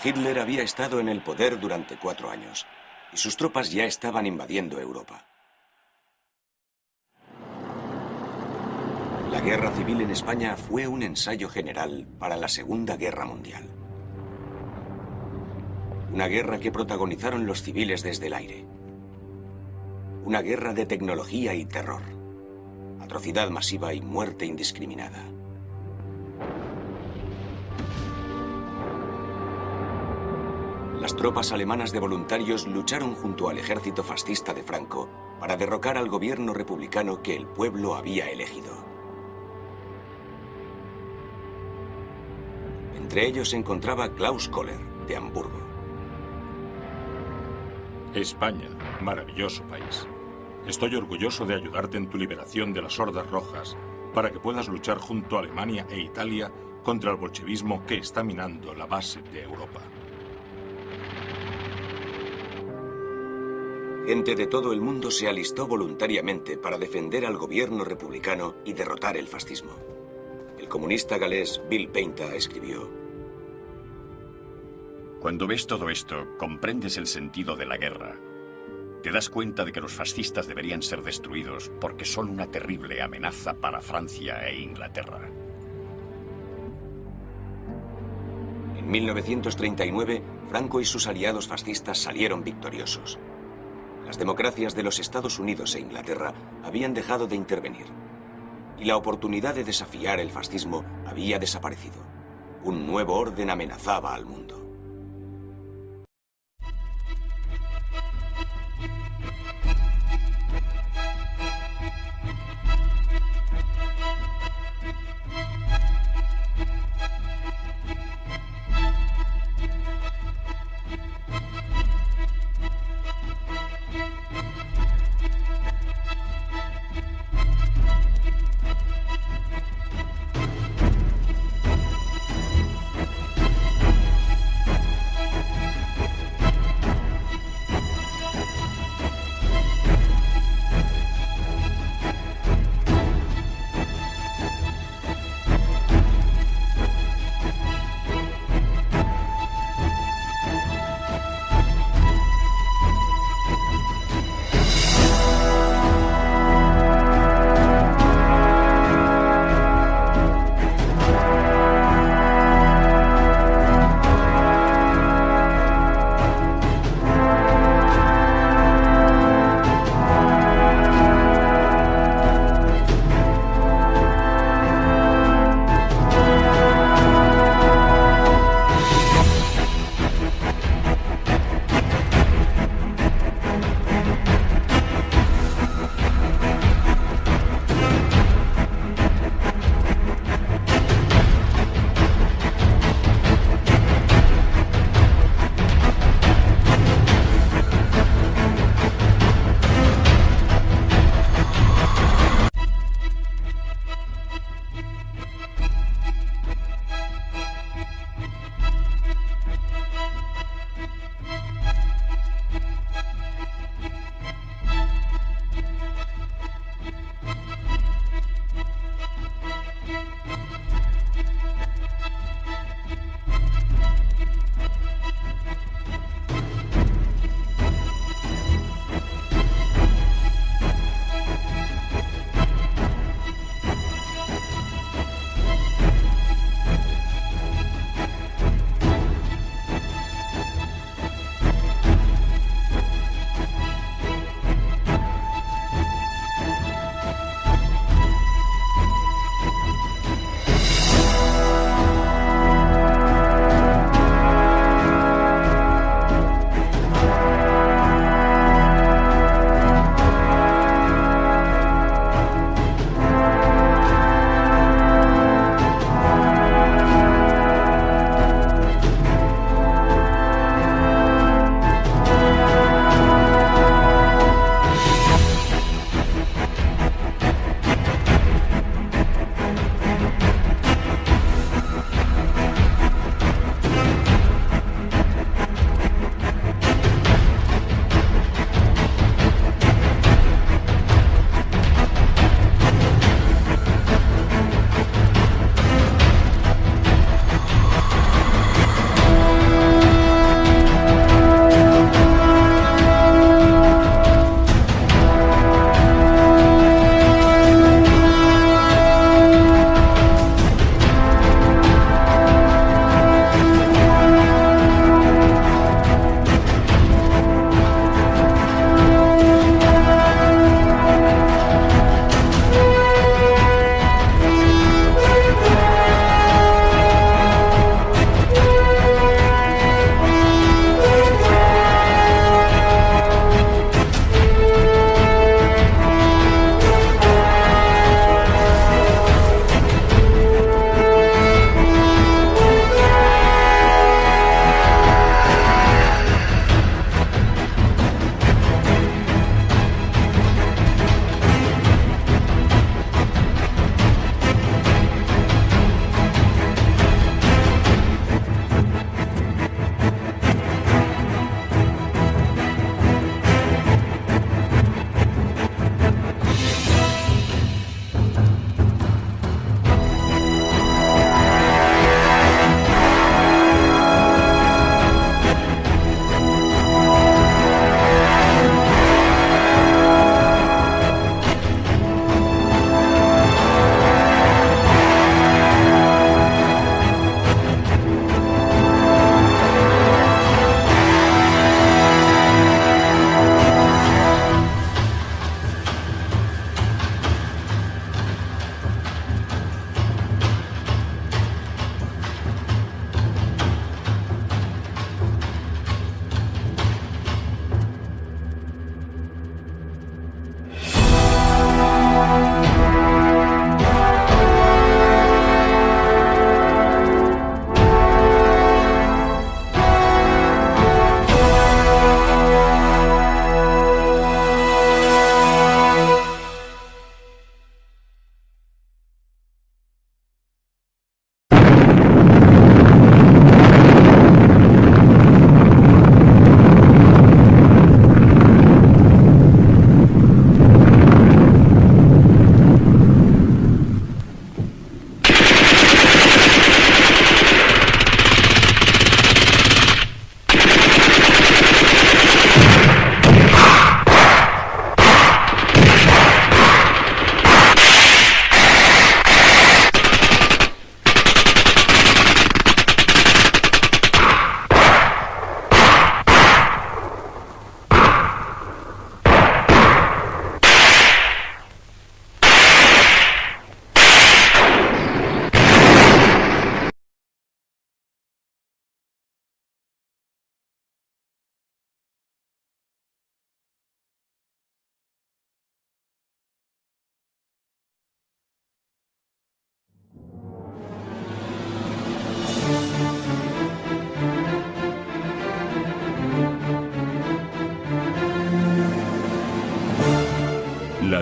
Hitler había estado en el poder durante 4 años y sus tropas ya estaban invadiendo Europa. La guerra civil en España fue un ensayo general para la Segunda Guerra Mundial. Una guerra que protagonizaron los civiles desde el aire. Una guerra de tecnología y terror. Atrocidad masiva y muerte indiscriminada. Las tropas alemanas de voluntarios lucharon junto al ejército fascista de Franco para derrocar al gobierno republicano que el pueblo había elegido. Entre ellos se encontraba Klaus Kohler, de Hamburgo. España, maravilloso país. Estoy orgulloso de ayudarte en tu liberación de las hordas rojas para que puedas luchar junto a Alemania e Italia contra el bolchevismo que está minando la base de Europa. Gente de todo el mundo se alistó voluntariamente para defender al gobierno republicano y derrotar el fascismo. El comunista galés Bill Painta escribió: Cuando ves todo esto, comprendes el sentido de la guerra. Te das cuenta de que los fascistas deberían ser destruidos porque son una terrible amenaza para Francia e Inglaterra. En 1939, Franco y sus aliados fascistas salieron victoriosos. Las democracias de los Estados Unidos e Inglaterra habían dejado de intervenir. Y la oportunidad de desafiar el fascismo había desaparecido. Un nuevo orden amenazaba al mundo.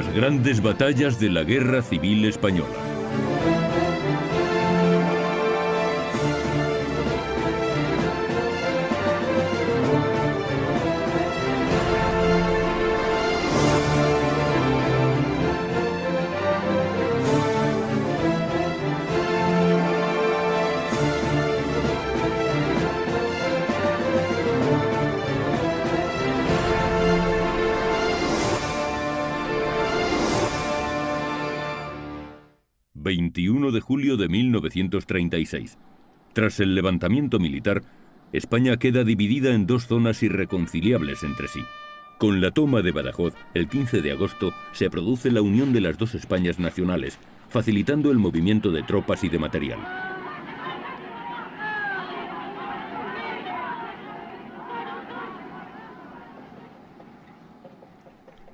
Las grandes batallas de la Guerra Civil Española. ...21 de julio de 1936. Tras el levantamiento militar, España queda dividida en dos zonas irreconciliables entre sí. Con la toma de Badajoz, el 15 de agosto, se produce la unión de las dos Españas nacionales, facilitando el movimiento de tropas y de material.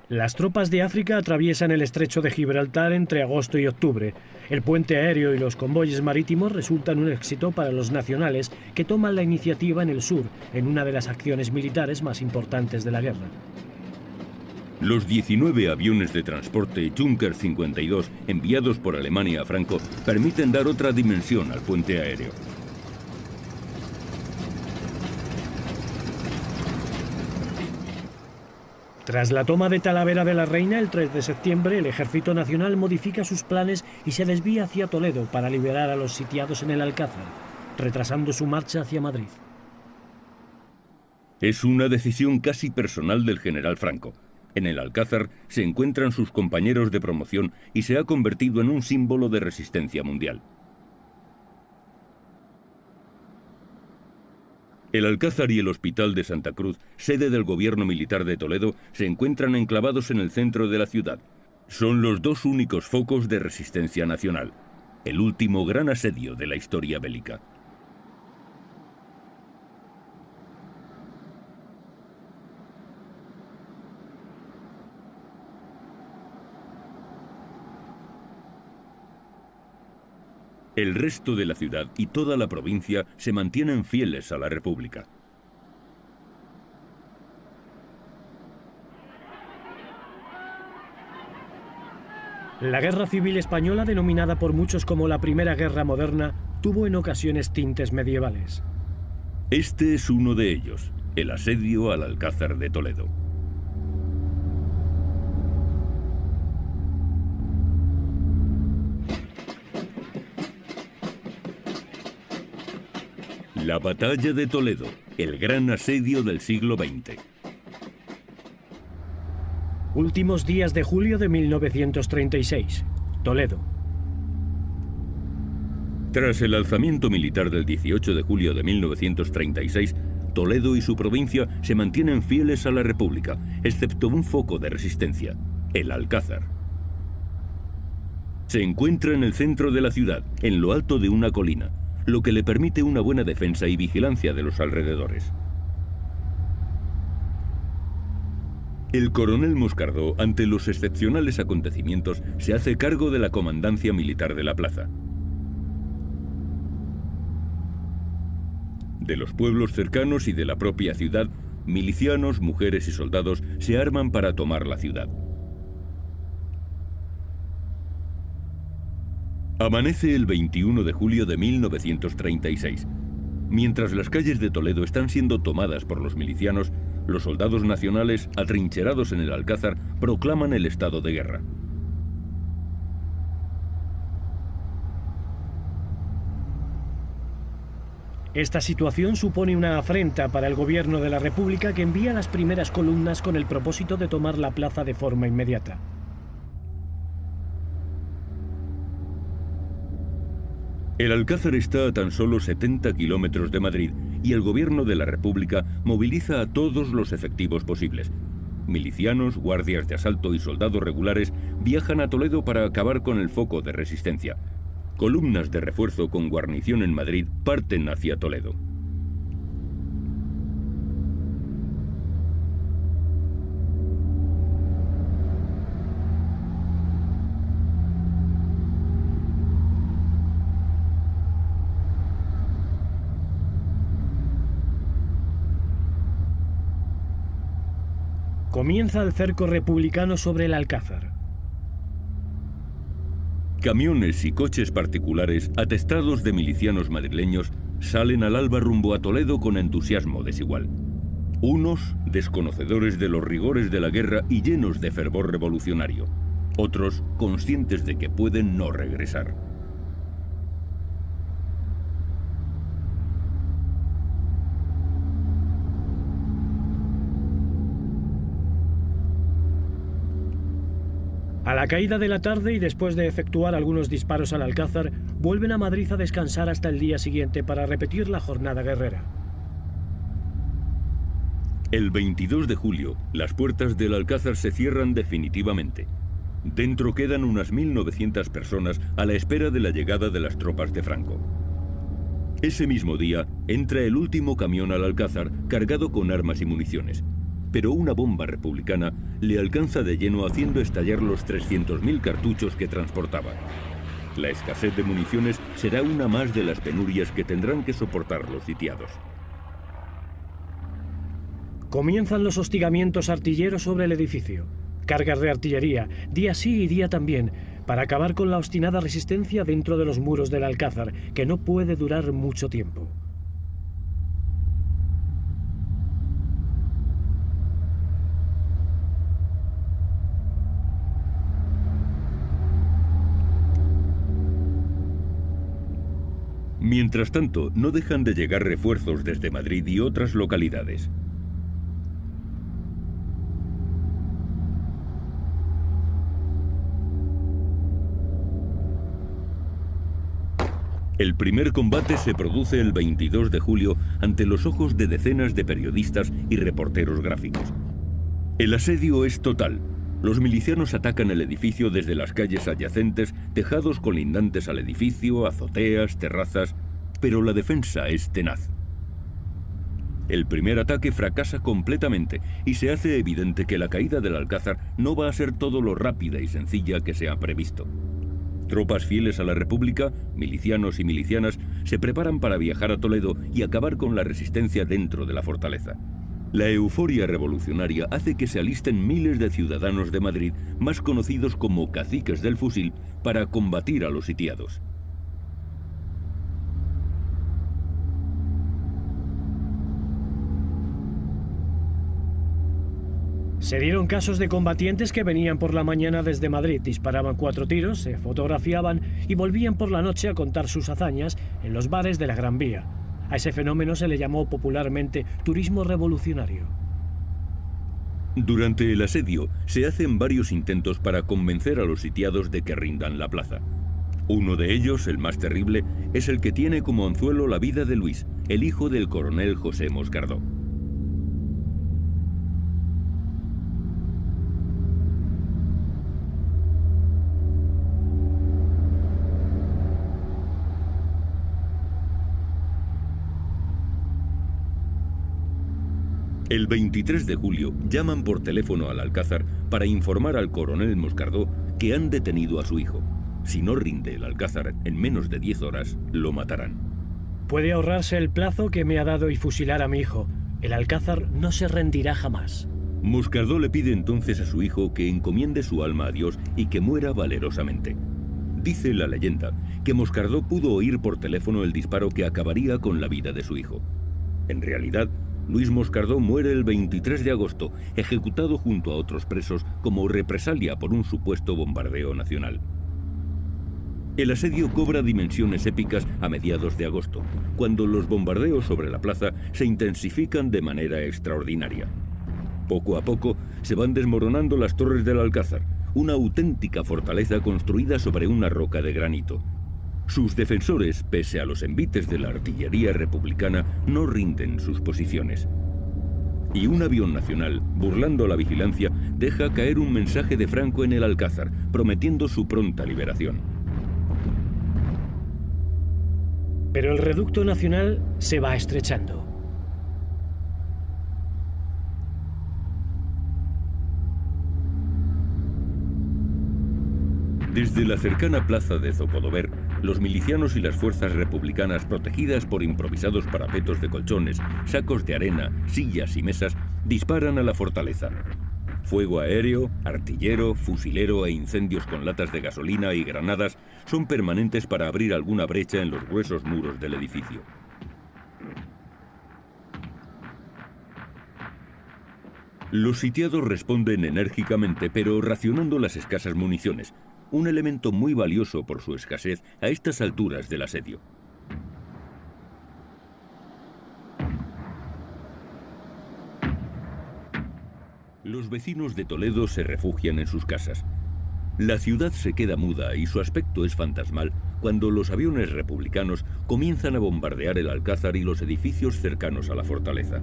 Las tropas de África atraviesan el estrecho de Gibraltar entre agosto y octubre. El puente aéreo y los convoyes marítimos resultan un éxito para los nacionales, que toman la iniciativa en el sur, en una de las acciones militares más importantes de la guerra. Los 19 aviones de transporte Junkers 52 enviados por Alemania a Franco permiten dar otra dimensión al puente aéreo. Tras la toma de Talavera de la Reina el 3 de septiembre, el Ejército Nacional modifica sus planes y se desvía hacia Toledo para liberar a los sitiados en el Alcázar, retrasando su marcha hacia Madrid. Es una decisión casi personal del general Franco. En el Alcázar se encuentran sus compañeros de promoción y se ha convertido en un símbolo de resistencia mundial. El Alcázar y el Hospital de Santa Cruz, sede del gobierno militar de Toledo, se encuentran enclavados en el centro de la ciudad. Son los dos únicos focos de resistencia nacional, el último gran asedio de la historia bélica. El resto de la ciudad y toda la provincia se mantienen fieles a la República. La Guerra Civil Española, denominada por muchos como la Primera Guerra Moderna, tuvo en ocasiones tintes medievales. Este es uno de ellos, el asedio al Alcázar de Toledo. La Batalla de Toledo, el gran asedio del siglo XX. Últimos días de julio de 1936. Toledo. Tras el alzamiento militar del 18 de julio de 1936, Toledo y su provincia se mantienen fieles a la República, excepto un foco de resistencia, el Alcázar. Se encuentra en el centro de la ciudad, en lo alto de una colina, lo que le permite una buena defensa y vigilancia de los alrededores. El coronel Moscardó, ante los excepcionales acontecimientos, se hace cargo de la comandancia militar de la plaza. De los pueblos cercanos y de la propia ciudad, milicianos, mujeres y soldados se arman para tomar la ciudad. Amanece el 21 de julio de 1936. Mientras las calles de Toledo están siendo tomadas por los milicianos, los soldados nacionales, atrincherados en el Alcázar, proclaman el estado de guerra. Esta situación supone una afrenta para el gobierno de la República, que envía las primeras columnas con el propósito de tomar la plaza de forma inmediata. El Alcázar está a tan solo 70 kilómetros de Madrid y el gobierno de la República moviliza a todos los efectivos posibles. Milicianos, guardias de asalto y soldados regulares viajan a Toledo para acabar con el foco de resistencia. Columnas de refuerzo con guarnición en Madrid parten hacia Toledo. Comienza el cerco republicano sobre el Alcázar. Camiones y coches particulares atestados de milicianos madrileños salen al alba rumbo a Toledo con entusiasmo desigual. Unos, desconocedores de los rigores de la guerra y llenos de fervor revolucionario. Otros, conscientes de que pueden no regresar. A la caída de la tarde y después de efectuar algunos disparos al Alcázar, vuelven a Madrid a descansar hasta el día siguiente para repetir la jornada guerrera. El 22 de julio, las puertas del Alcázar se cierran definitivamente. Dentro quedan unas 1.900 personas a la espera de la llegada de las tropas de Franco. Ese mismo día, entra el último camión al Alcázar cargado con armas y municiones. Pero una bomba republicana le alcanza de lleno haciendo estallar los 300.000 cartuchos que transportaba. La escasez de municiones será una más de las penurias que tendrán que soportar los sitiados. Comienzan los hostigamientos artilleros sobre el edificio. Cargas de artillería, día sí y día también, para acabar con la obstinada resistencia dentro de los muros del Alcázar, que no puede durar mucho tiempo. Mientras tanto, no dejan de llegar refuerzos desde Madrid y otras localidades. El primer combate se produce el 22 de julio ante los ojos de decenas de periodistas y reporteros gráficos. El asedio es total. Los milicianos atacan el edificio desde las calles adyacentes, tejados colindantes al edificio, azoteas, terrazas, pero la defensa es tenaz. El primer ataque fracasa completamente y se hace evidente que la caída del Alcázar no va a ser todo lo rápida y sencilla que se ha previsto. Tropas fieles a la República, milicianos y milicianas, se preparan para viajar a Toledo y acabar con la resistencia dentro de la fortaleza. La euforia revolucionaria hace que se alisten miles de ciudadanos de Madrid, más conocidos como caciques del fusil, para combatir a los sitiados. Se dieron casos de combatientes que venían por la mañana desde Madrid, disparaban 4 tiros, se fotografiaban y volvían por la noche a contar sus hazañas en los bares de la Gran Vía. A ese fenómeno se le llamó popularmente turismo revolucionario. Durante el asedio se hacen varios intentos para convencer a los sitiados de que rindan la plaza. Uno de ellos, el más terrible, es el que tiene como anzuelo la vida de Luis, el hijo del coronel José Moscardó. El 23 de julio llaman por teléfono al Alcázar para informar al coronel Moscardó que han detenido a su hijo. Si no rinde el Alcázar en menos de 10 horas, lo matarán. Puede ahorrarse el plazo que me ha dado y fusilar a mi hijo. El Alcázar no se rendirá jamás. Moscardó le pide entonces a su hijo que encomiende su alma a Dios y que muera valerosamente. Dice la leyenda que Moscardó pudo oír por teléfono el disparo que acabaría con la vida de su hijo. En realidad, Luis Moscardó muere el 23 de agosto, ejecutado junto a otros presos como represalia por un supuesto bombardeo nacional. El asedio cobra dimensiones épicas a mediados de agosto, cuando los bombardeos sobre la plaza se intensifican de manera extraordinaria. Poco a poco se van desmoronando las torres del Alcázar, una auténtica fortaleza construida sobre una roca de granito. Sus defensores, pese a los envites de la artillería republicana, no rinden sus posiciones. Y un avión nacional, burlando la vigilancia, deja caer un mensaje de Franco en el Alcázar, prometiendo su pronta liberación. Pero el reducto nacional se va estrechando. Desde la cercana plaza de Zocodover, los milicianos y las fuerzas republicanas, protegidas por improvisados parapetos de colchones, sacos de arena, sillas y mesas, disparan a la fortaleza. Fuego aéreo, artillero, fusilero e incendios con latas de gasolina y granadas son permanentes para abrir alguna brecha en los gruesos muros del edificio. Los sitiados responden enérgicamente, pero racionando las escasas municiones, un elemento muy valioso por su escasez a estas alturas del asedio. Los vecinos de Toledo se refugian en sus casas. La ciudad se queda muda y su aspecto es fantasmal cuando los aviones republicanos comienzan a bombardear el Alcázar y los edificios cercanos a la fortaleza.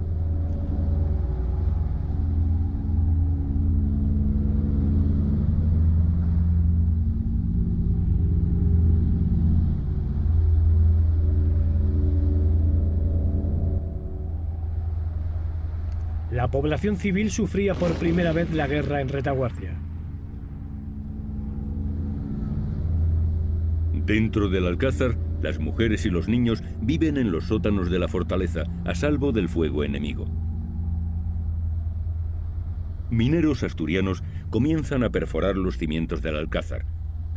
La población civil sufría por primera vez la guerra en retaguardia. Dentro del Alcázar, las mujeres y los niños viven en los sótanos de la fortaleza, a salvo del fuego enemigo. Mineros asturianos comienzan a perforar los cimientos del Alcázar.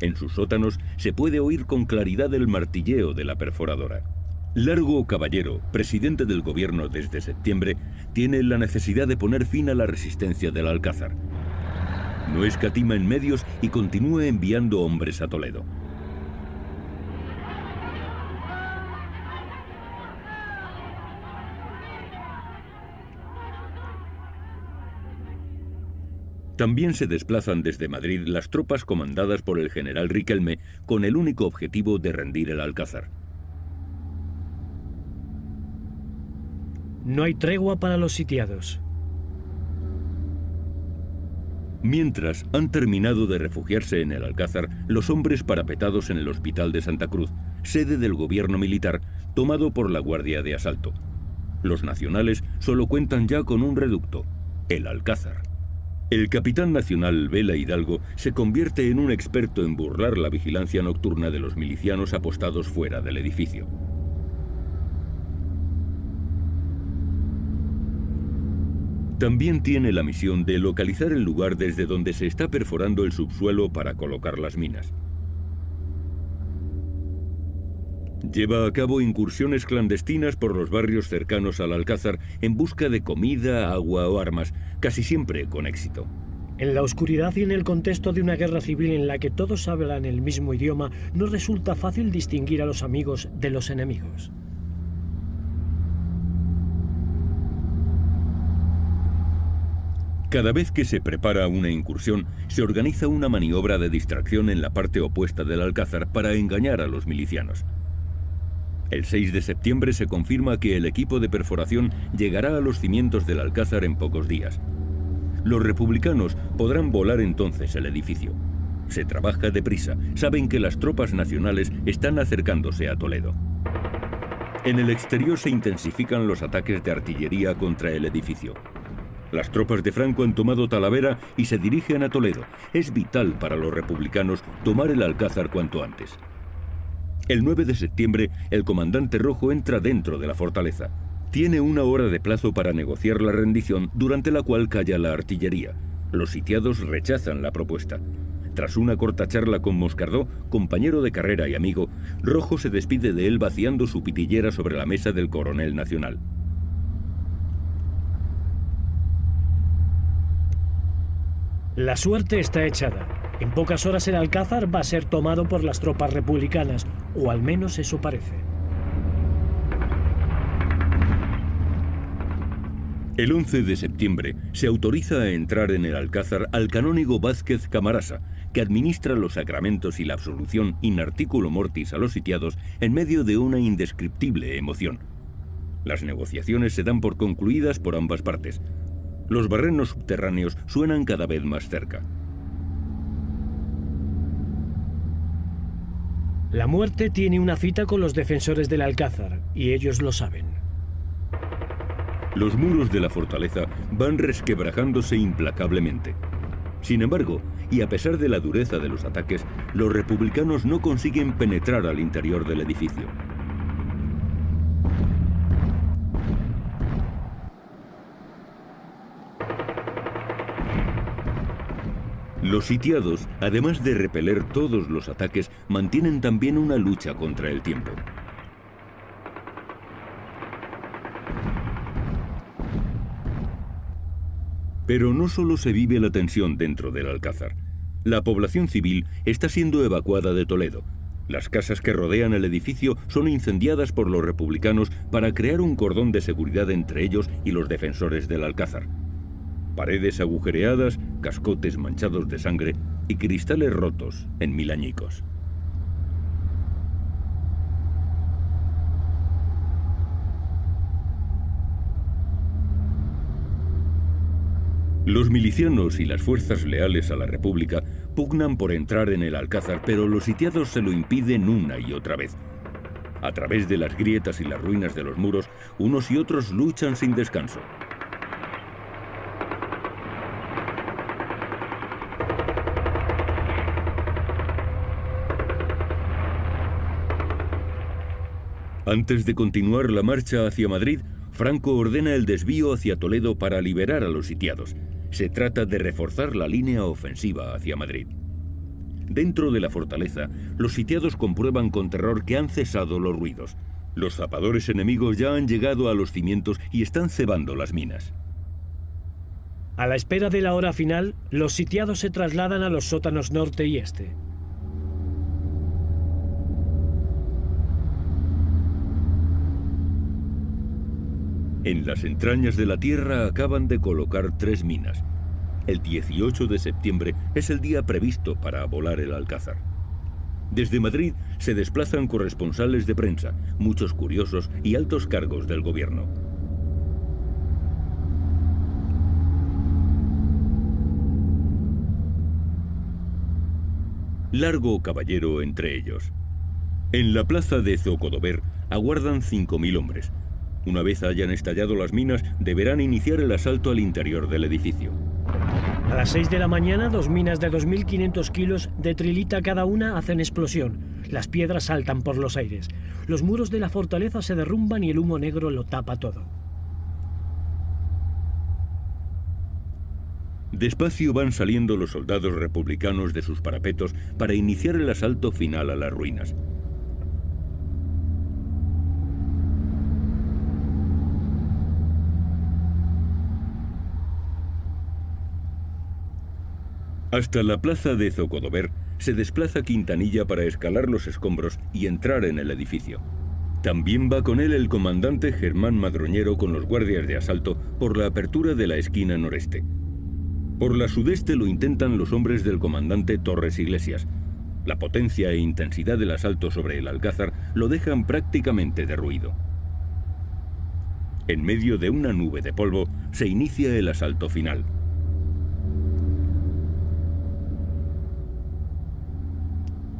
En sus sótanos se puede oír con claridad el martilleo de la perforadora. Largo Caballero, presidente del gobierno desde septiembre, tiene la necesidad de poner fin a la resistencia del Alcázar. No escatima en medios y continúa enviando hombres a Toledo. También se desplazan desde Madrid las tropas comandadas por el general Riquelme con el único objetivo de rendir el Alcázar. No hay tregua para los sitiados. Mientras han terminado de refugiarse en el Alcázar los hombres parapetados en el Hospital de Santa Cruz, sede del gobierno militar, tomado por la Guardia de Asalto. Los nacionales solo cuentan ya con un reducto, el Alcázar. El capitán nacional Vela Hidalgo se convierte en un experto en burlar la vigilancia nocturna de los milicianos apostados fuera del edificio. También tiene la misión de localizar el lugar desde donde se está perforando el subsuelo para colocar las minas. Lleva a cabo incursiones clandestinas por los barrios cercanos al Alcázar en busca de comida, agua o armas, casi siempre con éxito. En la oscuridad y en el contexto de una guerra civil en la que todos hablan el mismo idioma, no resulta fácil distinguir a los amigos de los enemigos. Cada vez que se prepara una incursión, se organiza una maniobra de distracción en la parte opuesta del Alcázar para engañar a los milicianos. El 6 de septiembre se confirma que el equipo de perforación llegará a los cimientos del Alcázar en pocos días. Los republicanos podrán volar entonces el edificio. Se trabaja deprisa, saben que las tropas nacionales están acercándose a Toledo. En el exterior se intensifican los ataques de artillería contra el edificio. Las tropas de Franco han tomado Talavera y se dirigen a Toledo. Es vital para los republicanos tomar el Alcázar cuanto antes. El 9 de septiembre, el comandante Rojo entra dentro de la fortaleza. Tiene una hora de plazo para negociar la rendición, durante la cual calla la artillería. Los sitiados rechazan la propuesta. Tras una corta charla con Moscardó, compañero de carrera y amigo, Rojo se despide de él vaciando su pitillera sobre la mesa del coronel nacional. La suerte está echada. En pocas horas el Alcázar va a ser tomado por las tropas republicanas, o al menos eso parece. El 11 de septiembre se autoriza a entrar en el Alcázar al canónigo Vázquez Camarasa, que administra los sacramentos y la absolución in articulo mortis a los sitiados en medio de una indescriptible emoción. Las negociaciones se dan por concluidas por ambas partes. Los barrenos subterráneos suenan cada vez más cerca. La muerte tiene una cita con los defensores del Alcázar, y ellos lo saben. Los muros de la fortaleza van resquebrajándose implacablemente. Sin embargo, y a pesar de la dureza de los ataques, los republicanos no consiguen penetrar al interior del edificio. Los sitiados, además de repeler todos los ataques, mantienen también una lucha contra el tiempo. Pero no solo se vive la tensión dentro del Alcázar. La población civil está siendo evacuada de Toledo. Las casas que rodean el edificio son incendiadas por los republicanos para crear un cordón de seguridad entre ellos y los defensores del Alcázar. Paredes agujereadas, cascotes manchados de sangre y cristales rotos en 1000 añicos. Los milicianos y las fuerzas leales a la República pugnan por entrar en el Alcázar, pero los sitiados se lo impiden una y otra vez. A través de las grietas y las ruinas de los muros, unos y otros luchan sin descanso. Antes de continuar la marcha hacia Madrid, Franco ordena el desvío hacia Toledo para liberar a los sitiados. Se trata de reforzar la línea ofensiva hacia Madrid. Dentro de la fortaleza, los sitiados comprueban con terror que han cesado los ruidos. Los zapadores enemigos ya han llegado a los cimientos y están cebando las minas. A la espera de la hora final, los sitiados se trasladan a los sótanos norte y este. En las entrañas de la tierra acaban de colocar 3 minas. El 18 de septiembre es el día previsto para volar el Alcázar. Desde Madrid se desplazan corresponsales de prensa, muchos curiosos y altos cargos del gobierno. Largo caballero entre ellos. En la plaza de Zocodover aguardan 5000 hombres. Una vez hayan estallado las minas, deberán iniciar el asalto al interior del edificio. A las 6 de la mañana, 2 minas de 2500 kilos de trilita cada una hacen explosión. Las piedras saltan por los aires. Los muros de la fortaleza se derrumban y el humo negro lo tapa todo. Despacio van saliendo los soldados republicanos de sus parapetos para iniciar el asalto final a las ruinas. Hasta la plaza de Zocodover se desplaza Quintanilla para escalar los escombros y entrar en el edificio. También va con él el comandante Germán Madroñero con los guardias de asalto por la apertura de la esquina noreste. Por la sudeste lo intentan los hombres del comandante Torres Iglesias. La potencia e intensidad del asalto sobre el Alcázar lo dejan prácticamente derruido. En medio de una nube de polvo se inicia el asalto final.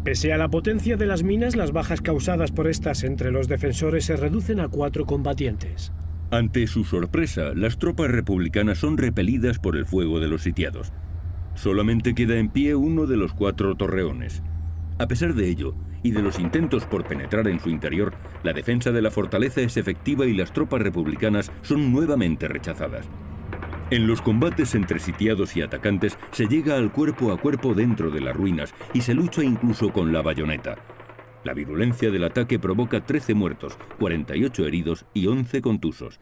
Pese a la potencia de las minas, las bajas causadas por estas entre los defensores se reducen a 4 combatientes. Ante su sorpresa, las tropas republicanas son repelidas por el fuego de los sitiados. Solamente queda en pie uno de los 4 torreones. A pesar de ello, y de los intentos por penetrar en su interior, la defensa de la fortaleza es efectiva y las tropas republicanas son nuevamente rechazadas. En los combates entre sitiados y atacantes se llega al cuerpo a cuerpo dentro de las ruinas y se lucha incluso con la bayoneta. La virulencia del ataque provoca 13 muertos, 48 heridos y 11 contusos.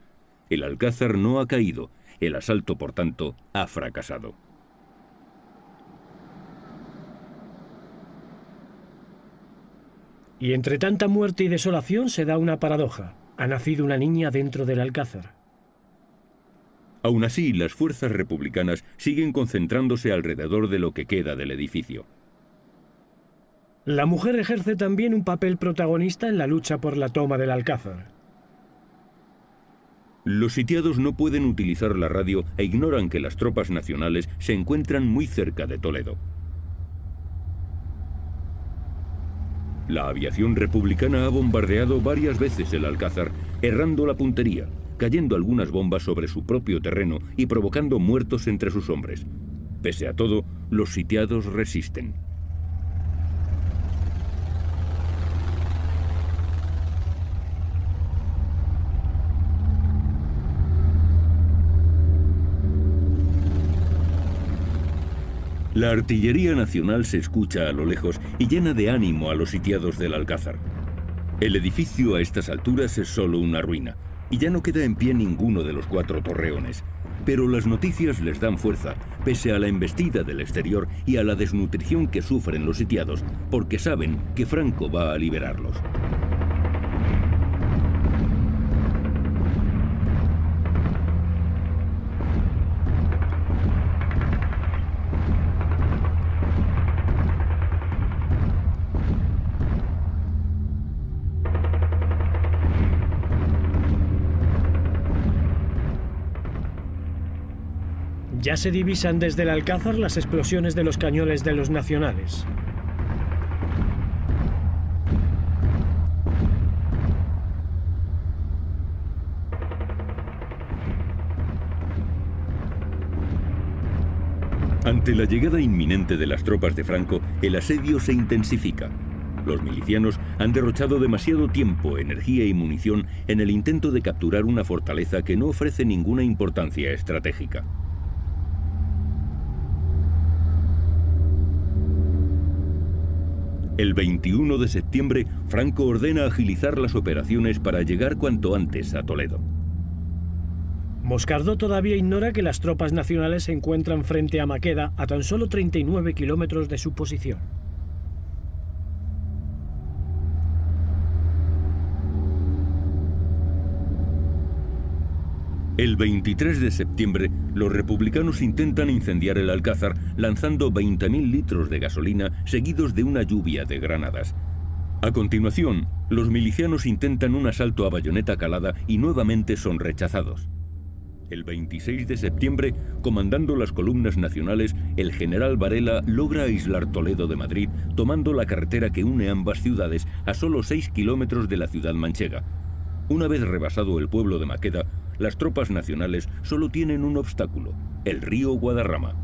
El Alcázar no ha caído, el asalto, por tanto, ha fracasado. Y entre tanta muerte y desolación se da una paradoja. Ha nacido una niña dentro del Alcázar. Aún así, las fuerzas republicanas siguen concentrándose alrededor de lo que queda del edificio. La mujer ejerce también un papel protagonista en la lucha por la toma del Alcázar. Los sitiados no pueden utilizar la radio e ignoran que las tropas nacionales se encuentran muy cerca de Toledo. La aviación republicana ha bombardeado varias veces el Alcázar, errando la puntería, cayendo algunas bombas sobre su propio terreno y provocando muertos entre sus hombres. Pese a todo, los sitiados resisten. La artillería nacional se escucha a lo lejos y llena de ánimo a los sitiados del Alcázar. El edificio a estas alturas es solo una ruina y ya no queda en pie ninguno de los 4 torreones. Pero las noticias les dan fuerza, pese a la embestida del exterior y a la desnutrición que sufren los sitiados, porque saben que Franco va a liberarlos. Ya se divisan desde el Alcázar las explosiones de los cañones de los nacionales. Ante la llegada inminente de las tropas de Franco, el asedio se intensifica. Los milicianos han derrochado demasiado tiempo, energía y munición en el intento de capturar una fortaleza que no ofrece ninguna importancia estratégica. El 21 de septiembre, Franco ordena agilizar las operaciones para llegar cuanto antes a Toledo. Moscardó todavía ignora que las tropas nacionales se encuentran frente a Maqueda, a tan solo 39 kilómetros de su posición. El 23 de septiembre, los republicanos intentan incendiar el Alcázar lanzando 20.000 litros de gasolina seguidos de una lluvia de granadas. A continuación, los milicianos intentan un asalto a bayoneta calada y nuevamente son rechazados. El 26 de septiembre, comandando las columnas nacionales, el general Varela logra aislar Toledo de Madrid, tomando la carretera que une ambas ciudades a solo 6 kilómetros de la ciudad manchega. Una vez rebasado el pueblo de Maqueda, las tropas nacionales solo tienen un obstáculo: el río Guadarrama.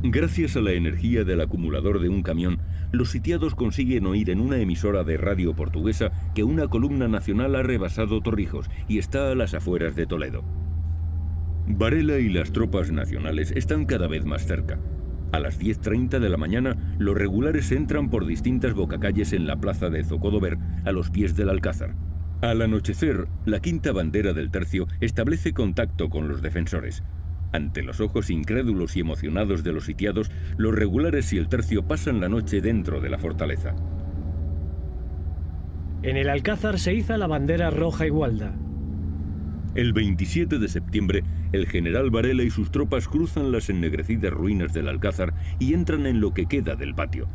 Gracias a la energía del acumulador de un camión, los sitiados consiguen oír en una emisora de radio portuguesa que una columna nacional ha rebasado Torrijos y está a las afueras de Toledo. Varela y las tropas nacionales están cada vez más cerca. A las 10:30 de la mañana, los regulares entran por distintas bocacalles en la plaza de Zocodover, a los pies del Alcázar. Al anochecer, la quinta bandera del tercio establece contacto con los defensores. Ante los ojos incrédulos y emocionados de los sitiados, los regulares y el tercio pasan la noche dentro de la fortaleza. En el Alcázar se iza la bandera roja y gualda. El 27 de septiembre, el general Varela y sus tropas cruzan las ennegrecidas ruinas del Alcázar y entran en lo que queda del patio.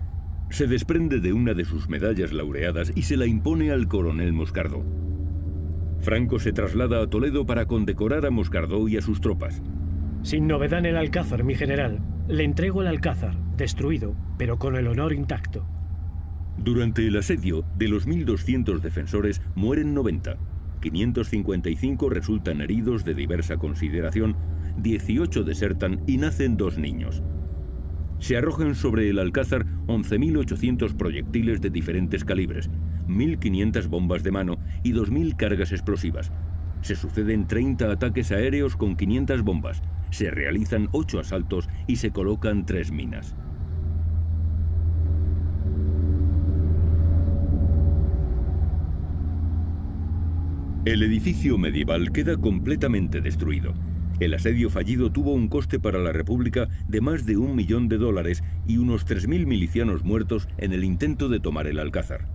Se desprende de una de sus medallas laureadas y se la impone al coronel Moscardó. Franco se traslada a Toledo para condecorar a Moscardó y a sus tropas. Sin novedad en el Alcázar, mi general. Le entrego el Alcázar, destruido, pero con el honor intacto. Durante el asedio, de los 1.200 defensores mueren 90. 555 resultan heridos de diversa consideración, 18 desertan y nacen 2 niños. Se arrojan sobre el Alcázar 11.800 proyectiles de diferentes calibres, 1.500 bombas de mano y 2.000 cargas explosivas. Se suceden 30 ataques aéreos con 500 bombas, se realizan 8 asaltos y se colocan 3 minas. El edificio medieval queda completamente destruido. El asedio fallido tuvo un coste para la República de más de $1 millón y unos 3.000 milicianos muertos en el intento de tomar el Alcázar.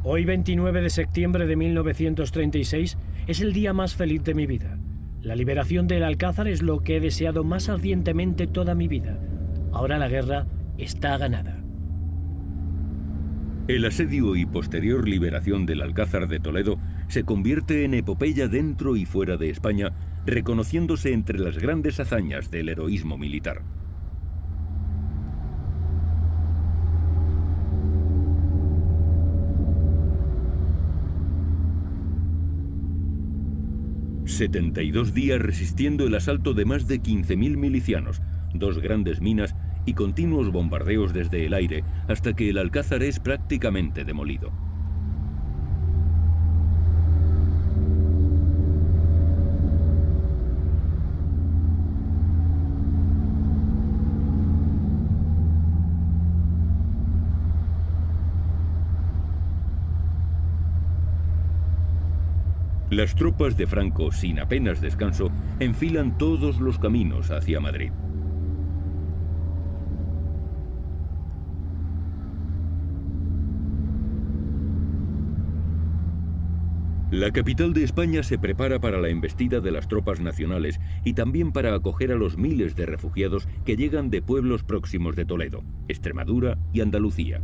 Hoy, 29 de septiembre de 1936, es el día más feliz de mi vida. La liberación del Alcázar es lo que he deseado más ardientemente toda mi vida. Ahora la guerra está ganada. El asedio y posterior liberación del Alcázar de Toledo se convierte en epopeya dentro y fuera de España, reconociéndose entre las grandes hazañas del heroísmo militar. 72 días resistiendo el asalto de más de 15.000 milicianos, 2 grandes minas y continuos bombardeos desde el aire hasta que el Alcázar es prácticamente demolido. Las tropas de Franco, sin apenas descanso, enfilan todos los caminos hacia Madrid. La capital de España se prepara para la embestida de las tropas nacionales y también para acoger a los miles de refugiados que llegan de pueblos próximos de Toledo, Extremadura y Andalucía.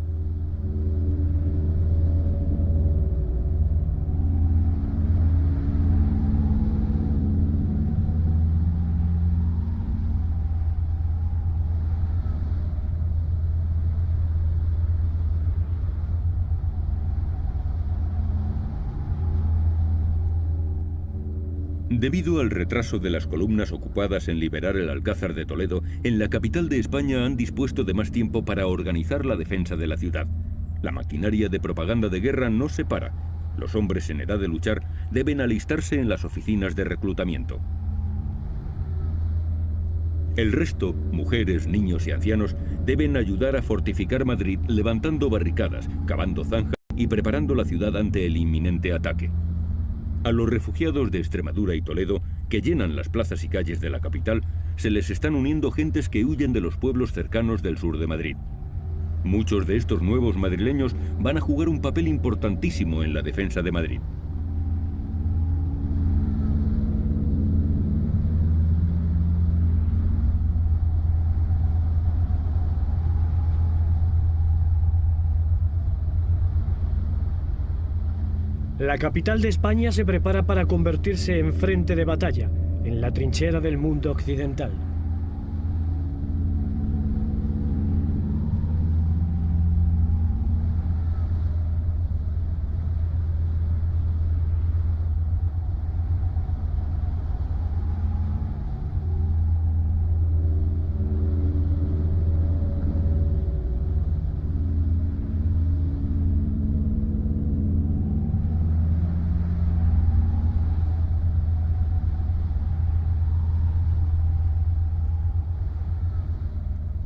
Debido al retraso de las columnas ocupadas en liberar el Alcázar de Toledo, en la capital de España han dispuesto de más tiempo para organizar la defensa de la ciudad. La maquinaria de propaganda de guerra no se para. Los hombres en edad de luchar deben alistarse en las oficinas de reclutamiento. El resto, mujeres, niños y ancianos, deben ayudar a fortificar Madrid levantando barricadas, cavando zanjas y preparando la ciudad ante el inminente ataque. A los refugiados de Extremadura y Toledo, que llenan las plazas y calles de la capital, se les están uniendo gentes que huyen de los pueblos cercanos del sur de Madrid. Muchos de estos nuevos madrileños van a jugar un papel importantísimo en la defensa de Madrid. La capital de España se prepara para convertirse en frente de batalla, en la trinchera del mundo occidental.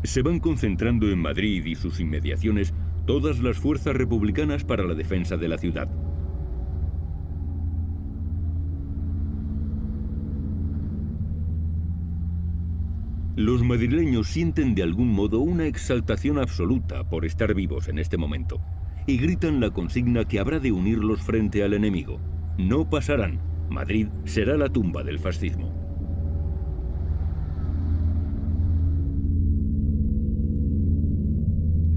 Se van concentrando en Madrid y sus inmediaciones todas las fuerzas republicanas para la defensa de la ciudad. Los madrileños sienten de algún modo una exaltación absoluta por estar vivos en este momento y gritan la consigna que habrá de unirlos frente al enemigo. No pasarán. Madrid será la tumba del fascismo.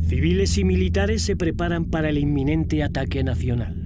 Civiles y militares se preparan para el inminente ataque nacional.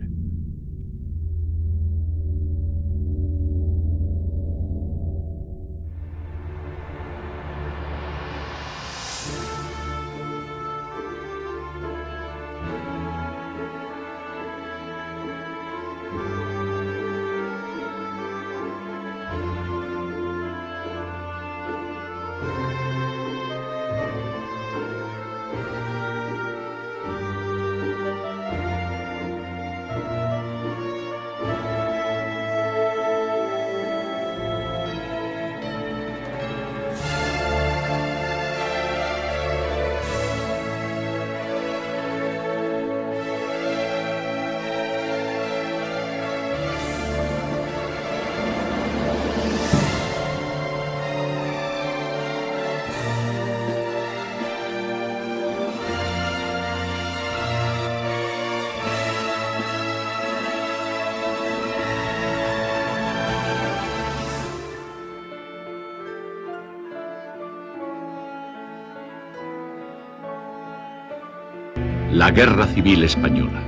La Guerra Civil Española.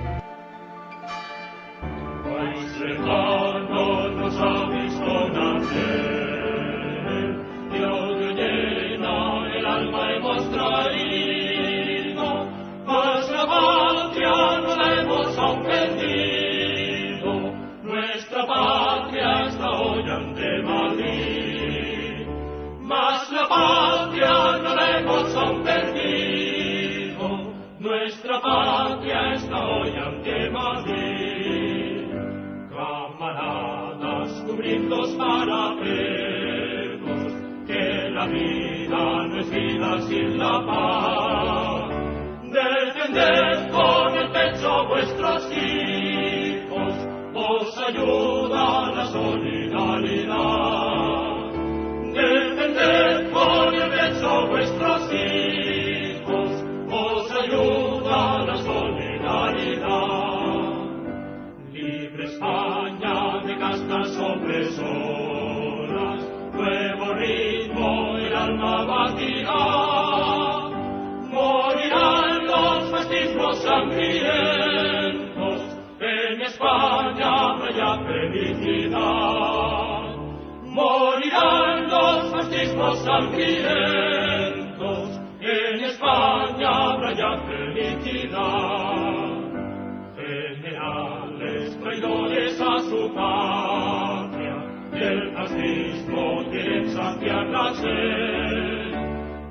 Nuestra patria está hoy cubrir los parapetos, que la vida no es vida sin la paz. Defended con el pecho vuestros hijos, os ayuda la solidaridad. Defended con el pecho vuestros hijos, os ayuda la solidaridad. Libre España de castas opresoras, nuevo ritmo el alma batirá. Morirán los fascismos sangrientos, en España no haya felicidad. Morirán los fascismos sangrientos, en España no haya felicidad. Generales traidores a su patria, y el fascismo quiere saciar la sed.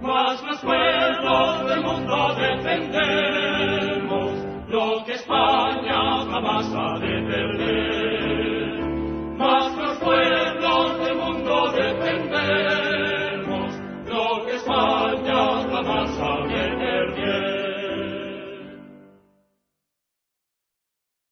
Mas los pueblos del mundo defendemos lo que España jamás ha de perder.